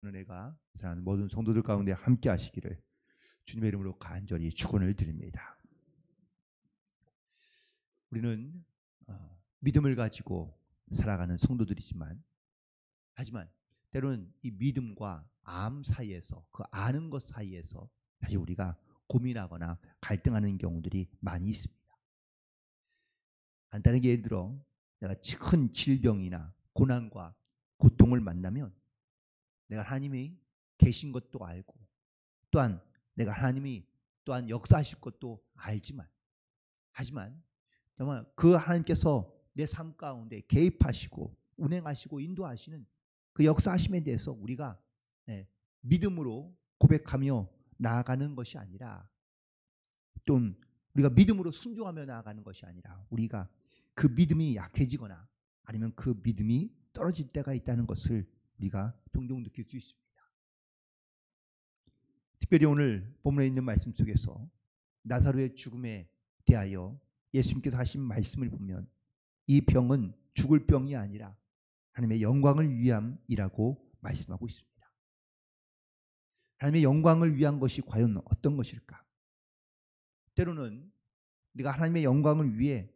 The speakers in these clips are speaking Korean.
은혜가 사랑하는 모든 성도들 가운데 함께 하시기를 주님의 이름으로 간절히 축원을 드립니다. 우리는 믿음을 가지고 살아가는 성도들이지만, 하지만 때로는 이 믿음과 암 사이에서, 그 아는 것 사이에서 사실 우리가 고민하거나 갈등하는 경우들이 많이 있습니다. 간단하게 예를 들어 내가 큰 질병이나 고난과 고통을 만나면 내가 하나님이 계신 것도 알고, 또한 내가 하나님이 또한 역사하실 것도 알지만, 하지만 정말 그 하나님께서 내 삶 가운데 개입하시고 운행하시고 인도하시는 그 역사하심에 대해서 우리가 믿음으로 고백하며 나아가는 것이 아니라, 좀 우리가 믿음으로 순종하며 나아가는 것이 아니라, 우리가 그 믿음이 약해지거나 아니면 그 믿음이 떨어질 때가 있다는 것을 우리가 종종 느낄 수 있습니다. 특별히 오늘 본문에 있는 말씀 속에서 나사로의 죽음에 대하여 예수님께서 하신 말씀을 보면 이 병은 죽을 병이 아니라 하나님의 영광을 위함이라고 말씀하고 있습니다. 하나님의 영광을 위한 것이 과연 어떤 것일까? 때로는 우리가 하나님의 영광을 위해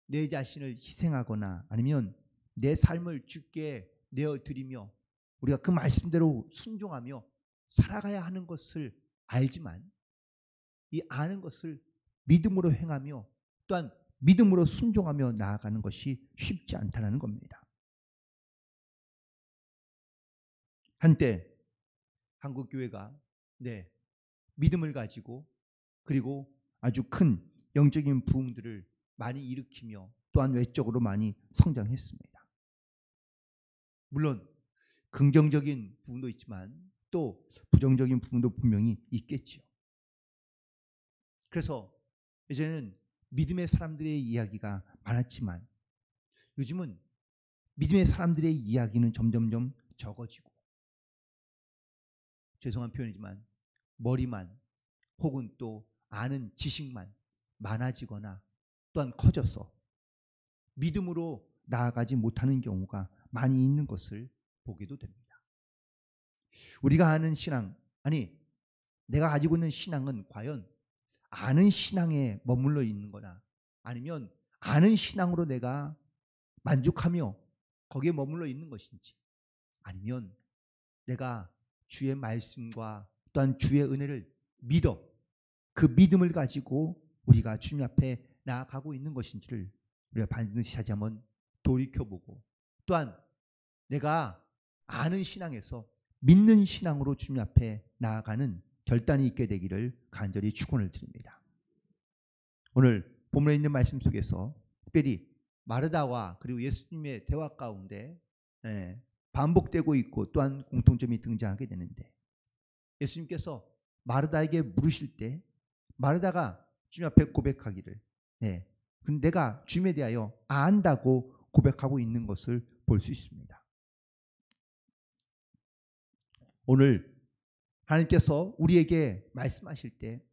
내 자신을 희생하거나 아니면 내 삶을 주께 내어드리며 우리가 그 말씀대로 순종하며 살아가야 하는 것을 알지만, 이 아는 것을 믿음으로 행하며 또한 믿음으로 순종하며 나아가는 것이 쉽지 않다는 겁니다. 한때 한국교회가 믿음을 가지고 그리고 아주 큰 영적인 부흥들을 많이 일으키며 또한 외적으로 많이 성장했습니다. 물론 긍정적인 부분도 있지만 또 부정적인 부분도 분명히 있겠지요. 그래서 이제는 믿음의 사람들의 이야기가 많았지만 요즘은 믿음의 사람들의 이야기는 점점점 적어지고, 죄송한 표현이지만 머리만 혹은 또 아는 지식만 많아지거나 또한 커져서 믿음으로 나아가지 못하는 경우가 많이 있는 것을 보게도 됩니다. 우리가 아는 신앙, 아니 내가 가지고 있는 신앙은 과연 아는 신앙에 머물러 있는 거나 아니면 아는 신앙으로 내가 만족하며 거기에 머물러 있는 것인지, 아니면 내가 주의 말씀과 또한 주의 은혜를 믿어 그 믿음을 가지고 우리가 주님 앞에 나아가고 있는 것인지를 우리가 반드시 다시 한번 돌이켜보고, 또한 내가 아는 신앙에서 믿는 신앙으로 주님 앞에 나아가는 결단이 있게 되기를 간절히 축원을 드립니다. 오늘 본문에 있는 말씀 속에서 특별히 마르다와 그리고 예수님의 대화 가운데 반복되고 있고 또한 공통점이 등장하게 되는데, 예수님께서 마르다에게 물으실 때 마르다가 주님 앞에 고백하기를 근데 내가 주님에 대하여 안다고 고백하고 있는 것을 볼 수 있습니다. 오늘 하나님께서 우리에게 말씀하실 때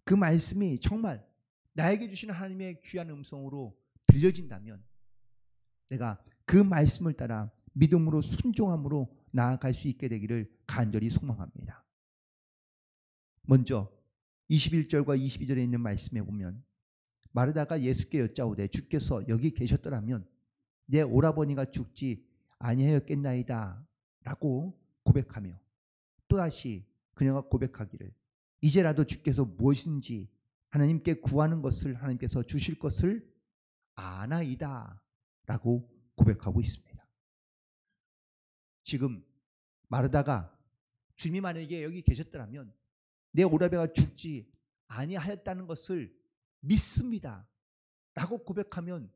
그 말씀이 정말 나에게 주시는 하나님의 귀한 음성으로 들려진다면 내가 그 말씀을 따라 믿음으로 순종함으로 나아갈 수 있게 되기를 간절히 소망합니다. 먼저 21절과 22절에 있는 말씀에 보면 마르다가 예수께 여짜오되 주께서 여기 계셨더라면 내 오라버니가 죽지 아니하였겠나이다 라고 고백하며, 또다시 그녀가 고백하기를 이제라도 주께서 무엇인지 하나님께 구하는 것을 하나님께서 주실 것을 아나이다 라고 고백하고 있습니다. 지금 마르다가 주님이 만약에 여기 계셨더라면 내 오라버니가 죽지 아니하였다는 것을 믿습니다 라고 고백하면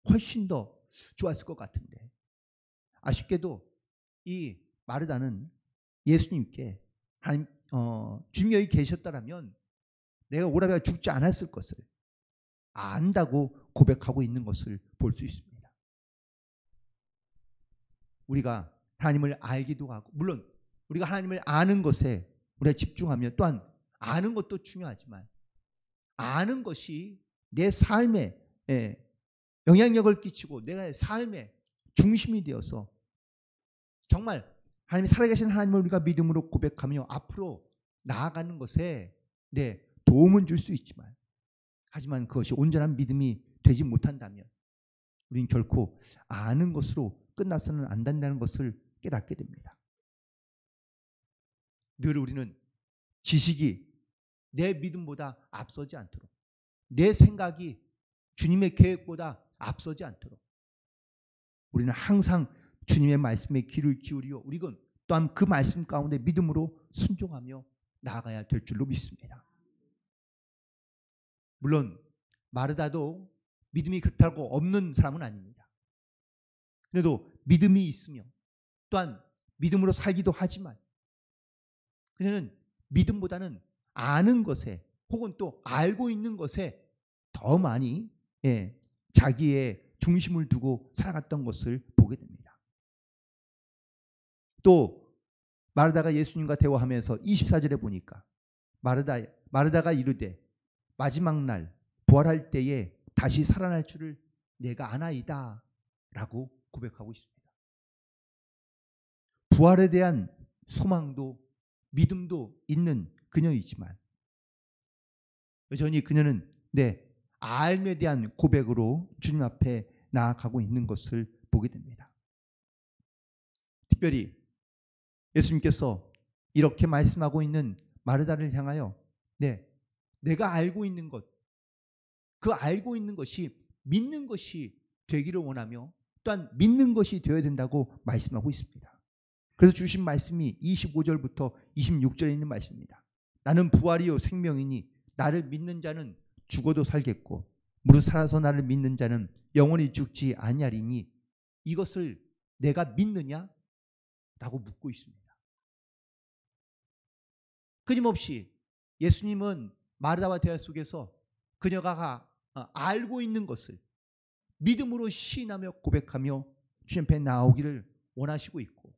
훨씬 더 좋았을 것 같은데, 아쉽게도 이 마르다는 예수님께 주님이 여기 계셨더라면 내가 오라버니가 죽지 않았을 것을 안다고 고백하고 있는 것을 볼 수 있습니다. 우리가 하나님을 알기도 하고, 물론 우리가 하나님을 아는 것에 우리가 집중하며 또한 아는 것도 중요하지만 아는 것이 내 삶에 영향력을 끼치고 내 삶의 중심이 되어서 정말 하나님 살아계신 하나님을 우리가 믿음으로 고백하며 앞으로 나아가는 것에 도움은 줄 수 있지만, 하지만 그것이 온전한 믿음이 되지 못한다면 우리는 결코 아는 것으로 끝나서는 안 된다는 것을 깨닫게 됩니다. 늘 우리는 지식이 내 믿음보다 앞서지 않도록, 내 생각이 주님의 계획보다 앞서지 않도록 우리는 항상 주님의 말씀에 귀를 기울이어 우리는 또한 그 말씀 가운데 믿음으로 순종하며 나아가야 될 줄로 믿습니다. 물론 마르다도 믿음이 그렇다고 없는 사람은 아닙니다. 그래도 믿음이 있으며 또한 믿음으로 살기도 하지만 그녀는 믿음보다는 아는 것에 혹은 또 알고 있는 것에 더 많이 자기의 중심을 두고 살아갔던 것을 보게 됩니다. 또 마르다가 예수님과 대화하면서 24절에 보니까 마르다가 이르되 마지막 날 부활할 때에 다시 살아날 줄을 내가 아나이다 라고 고백하고 있습니다. 부활에 대한 소망도 믿음도 있는 그녀이지만 여전히 그녀는 알에 대한 고백으로 주님 앞에 나아가고 있는 것을 보게 됩니다. 특별히 예수님께서 이렇게 말씀하고 있는 마르다를 향하여 내가 알고 있는 것, 그 알고 있는 것이 믿는 것이 되기를 원하며 또한 믿는 것이 되어야 된다고 말씀하고 있습니다. 그래서 주신 말씀이 25절부터 26절에 있는 말씀입니다. 나는 부활이요 생명이니 나를 믿는 자는 죽어도 살겠고 무릇 살아서 나를 믿는 자는 영원히 죽지 아니하리니 이것을 내가 믿느냐? 라고 묻고 있습니다. 끊임없이 예수님은 마르다와 대화 속에서 그녀가 알고 있는 것을 믿음으로 시인하며 고백하며 주님 앞에 나오기를 원하시고 있고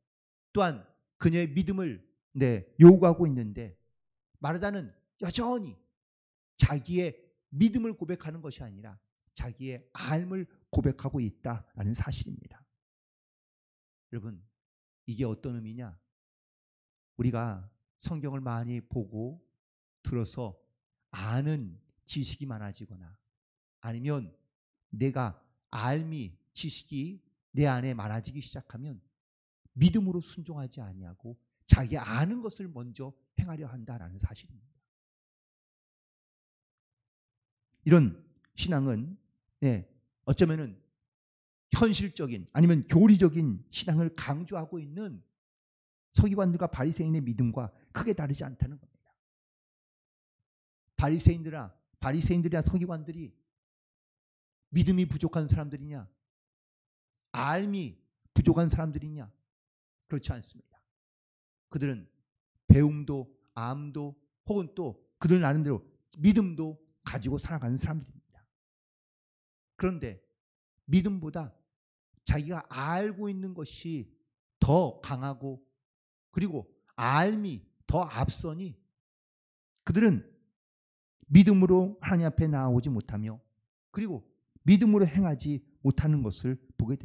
또한 그녀의 믿음을 요구하고 있는데 마르다는 여전히 자기의 믿음을 고백하는 것이 아니라 자기의 알을 고백하고 있다라는 사실입니다. 여러분, 이게 어떤 의미냐? 우리가 성경을 많이 보고 들어서 아는 지식이 많아지거나 아니면 내가 알미 지식이 내 안에 많아지기 시작하면 믿음으로 순종하지 아니하고 자기 아는 것을 먼저 행하려 한다라는 사실입니다. 이런 신앙은 어쩌면은 현실적인 아니면 교리적인 신앙을 강조하고 있는 서기관들과 바리새인의 믿음과 크게 다르지 않다는 겁니다. 바리새인들이나 서기관들이 믿음이 부족한 사람들이냐? 알미 부족한 사람들이냐? 그렇지 않습니다. 그들은 배움도 암도 혹은 또 그들 나름대로 믿음도 가지고 살아가는 사람들입니다. 그런데 믿음보다 자기가 알고 있는 것이 더 강하고 그리고 알미 더 앞서니 그들은 믿음으로 하나님 앞에 나아오지 못하며 그리고 믿음으로 행하지 못하는 것을 보게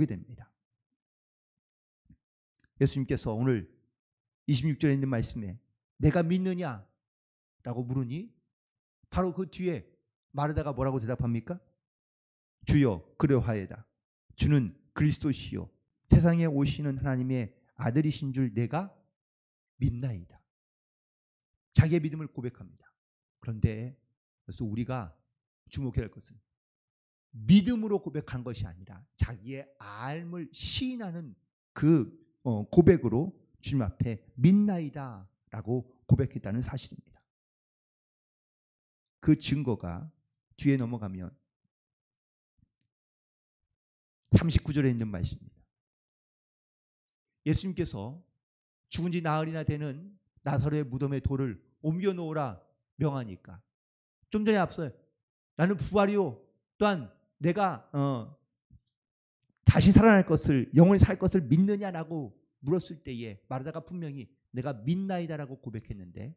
됩니다. 예수님께서 오늘 26절에 있는 말씀에 내가 믿느냐? 라고 물으니 바로 그 뒤에 마르다가 뭐라고 대답합니까? 주여 그러하이다. 주는 그리스도시요 세상에 오시는 하나님의 아들이신 줄 내가 믿나이다. 자기의 믿음을 고백합니다. 그런데 그래서 우리가 주목해야 할 것은 믿음으로 고백한 것이 아니라 자기의 알을 시인하는 그 고백으로 주님 앞에 믿나이다 라고 고백했다는 사실입니다. 그 증거가 뒤에 넘어가면 39절에 있는 말씀입니다. 예수님께서 죽은 지 나흘이나 되는 나사로의 무덤의 돌을 옮겨 놓으라 명하니까 좀 전에 앞서 나는 부활이요 또한 내가 다시 살아날 것을 영원히 살 것을 믿느냐라고 물었을 때에 마르다가 분명히 내가 믿나이다라고 고백했는데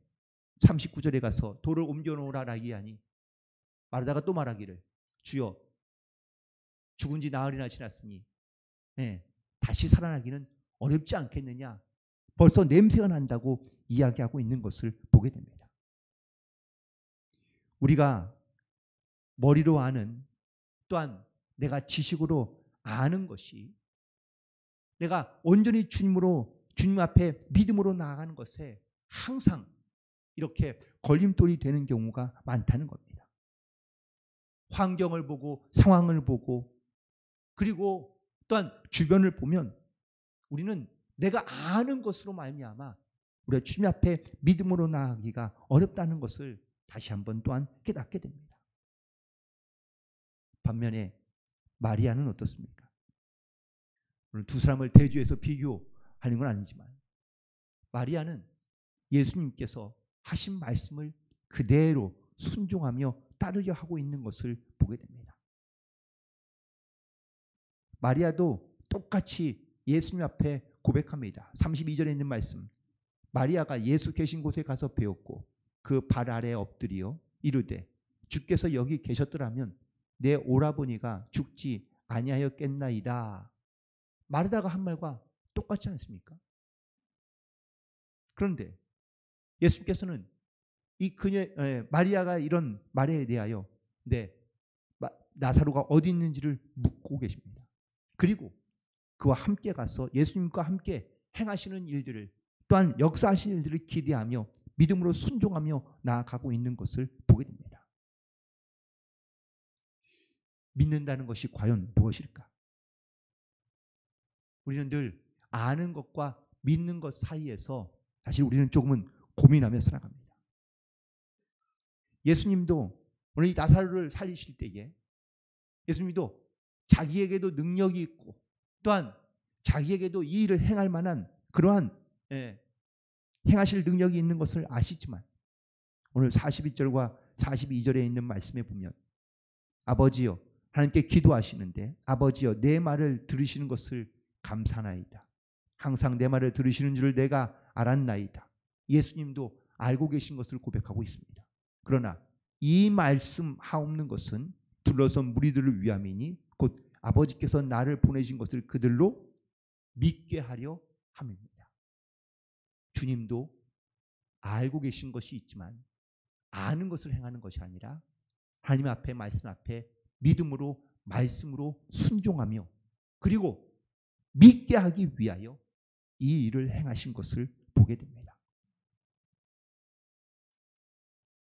39절에 가서 돌을 옮겨 놓으라 이하니 마르다가 또 말하기를 주여 죽은 지 나흘이나 지났으니 다시 살아나기는 어렵지 않겠느냐? 벌써 냄새가 난다고 이야기하고 있는 것을 보게 됩니다. 우리가 머리로 아는, 또한 내가 지식으로 아는 것이, 내가 온전히 주님 앞에 믿음으로 나아가는 것에 항상 이렇게 걸림돌이 되는 경우가 많다는 겁니다. 환경을 보고 상황을 보고 그리고 또한 주변을 보면 우리는 내가 아는 것으로 말미암아 우리가 주님 앞에 믿음으로 나아가기가 어렵다는 것을 다시 한번 또한 깨닫게 됩니다. 반면에 마리아는 어떻습니까? 오늘 두 사람을 대조해서 비교하는 건 아니지만 마리아는 예수님께서 하신 말씀을 그대로 순종하며 따르려 하고 있는 것을 보게 됩니다. 마리아도 똑같이 예수님 앞에 고백합니다. 32절에 있는 말씀, 마리아가 예수 계신 곳에 가서 배웠고 그 발 아래에 엎드려 이르되 주께서 여기 계셨더라면 내 오라버니가 죽지 아니하였겠나이다. 마르다가 한 말과 똑같지 않습니까? 그런데 예수님께서는 이 마리아가 이런 말에 대하여 나사로가 어디 있는지를 묻고 계십니다. 그리고 그와 함께 가서 예수님과 함께 행하시는 일들을, 또한 역사하시는 일들을 기대하며 믿음으로 순종하며 나아가고 있는 것을 보게 됩니다. 믿는다는 것이 과연 무엇일까? 우리는 늘 아는 것과 믿는 것 사이에서 사실 우리는 조금은 고민하며 살아갑니다. 예수님도 오늘 이 나사로를 살리실 때에 예수님도 자기에게도 능력이 있고 또한 자기에게도 이 일을 행할 만한 그러한 행하실 능력이 있는 것을 아시지만 오늘 41절과 42절에 있는 말씀에 보면 아버지여, 하나님께 기도하시는데 아버지여 내 말을 들으시는 것을 감사나이다. 항상 내 말을 들으시는 줄을 내가 알았나이다. 예수님도 알고 계신 것을 고백하고 있습니다. 그러나 이 말씀 하옵는 것은 둘러선 무리들을 위함이니 곧 아버지께서 나를 보내신 것을 그들로 믿게 하려 함입니다. 주님도 알고 계신 것이 있지만 아는 것을 행하는 것이 아니라 하나님 앞에, 말씀 앞에 믿음으로, 말씀으로 순종하며 그리고 믿게 하기 위하여 이 일을 행하신 것을 보게 됩니다.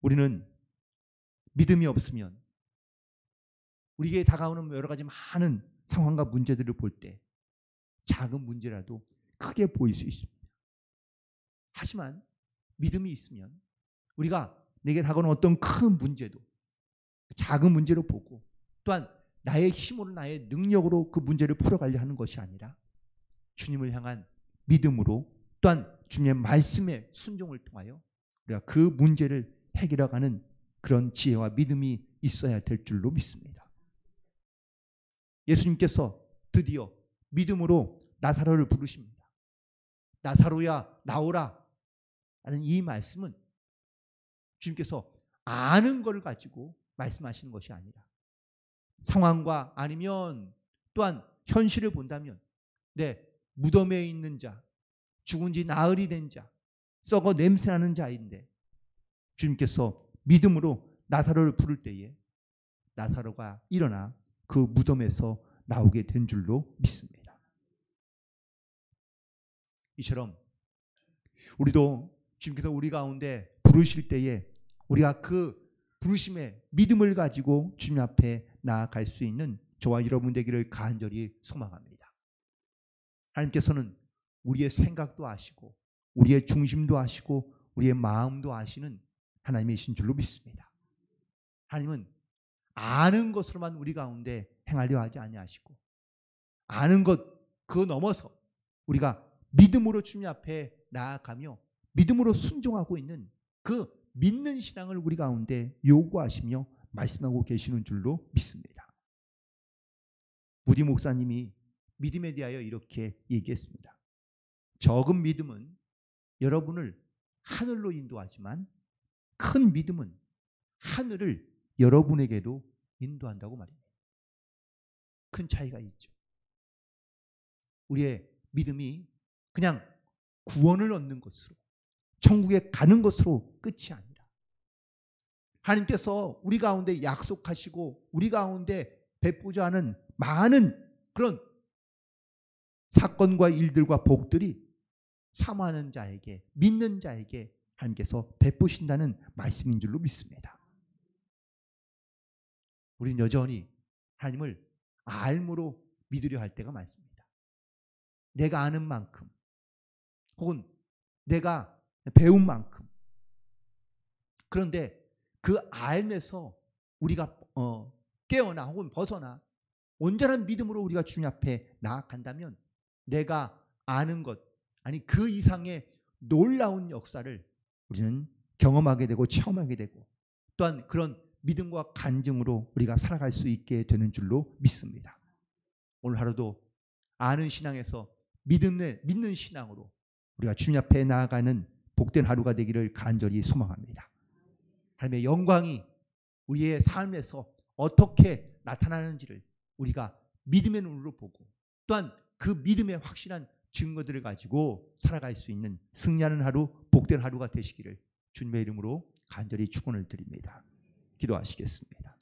우리는 믿음이 없으면 우리에게 다가오는 여러 가지 많은 상황과 문제들을 볼 때 작은 문제라도 크게 보일 수 있습니다. 하지만 믿음이 있으면 우리가 내게 다가오는 어떤 큰 문제도 작은 문제로 보고 또한 나의 힘으로, 나의 능력으로 그 문제를 풀어가려 하는 것이 아니라 주님을 향한 믿음으로 또한 주님의 말씀의 순종을 통하여 우리가 그 문제를 해결해가는 그런 지혜와 믿음이 있어야 될 줄로 믿습니다. 예수님께서 드디어 믿음으로 나사로를 부르십니다. 나사로야 나오라 라는 이 말씀은 주님께서 아는 것을 가지고 말씀하시는 것이 아니라 상황과 아니면 또한 현실을 본다면 무덤에 있는 자, 죽은 지 나흘이 된 자, 썩어 냄새나는 자인데 주님께서 믿음으로 나사로를 부를 때에 나사로가 일어나 그 무덤에서 나오게 된 줄로 믿습니다. 이처럼 우리도 주님께서 우리 가운데 부르실 때에 우리가 그 부르심에 믿음을 가지고 주님 앞에 나아갈 수 있는 저와 여러분 되기를 간절히 소망합니다. 하나님께서는 우리의 생각도 아시고 우리의 중심도 아시고 우리의 마음도 아시는 하나님이신 줄로 믿습니다. 하나님은 아는 것으로만 우리 가운데 행하려 하지 아니하시고 아는 것 그 넘어서 우리가 믿음으로 주님 앞에 나아가며 믿음으로 순종하고 있는 그 믿는 신앙을 우리 가운데 요구하시며 말씀하고 계시는 줄로 믿습니다. 무디 목사님이 믿음에 대하여 이렇게 얘기했습니다. 적은 믿음은 여러분을 하늘로 인도하지만 큰 믿음은 하늘을 여러분에게도 인도한다고 말입니다. 큰 차이가 있죠. 우리의 믿음이 그냥 구원을 얻는 것으로, 천국에 가는 것으로 끝이 아니라 하나님께서 우리 가운데 약속하시고 우리 가운데 베푸자 하는 많은 그런 사건과 일들과 복들이 사모하는 자에게, 믿는 자에게 하나님께서 베푸신다는 말씀인 줄로 믿습니다. 우리는 여전히 하나님을 알므로 믿으려 할 때가 많습니다. 내가 아는 만큼 혹은 내가 배운 만큼. 그런데 그 알면서 우리가 깨어나 혹은 벗어나 온전한 믿음으로 우리가 주님 앞에 나아간다면 내가 아는 것, 아니 그 이상의 놀라운 역사를 우리는 경험하게 되고 체험하게 되고 또한 그런 믿음과 간증으로 우리가 살아갈 수 있게 되는 줄로 믿습니다. 오늘 하루도 아는 신앙에서 믿는 신앙으로 우리가 주님 앞에 나아가는 복된 하루가 되기를 간절히 소망합니다. 하나님의 영광이 우리의 삶에서 어떻게 나타나는지를 우리가 믿음의 눈으로 보고 또한 그 믿음의 확실한 증거들을 가지고 살아갈 수 있는 승리하는 하루, 복된 하루가 되시기를 주님의 이름으로 간절히 축원을 드립니다. 기도하시겠습니다.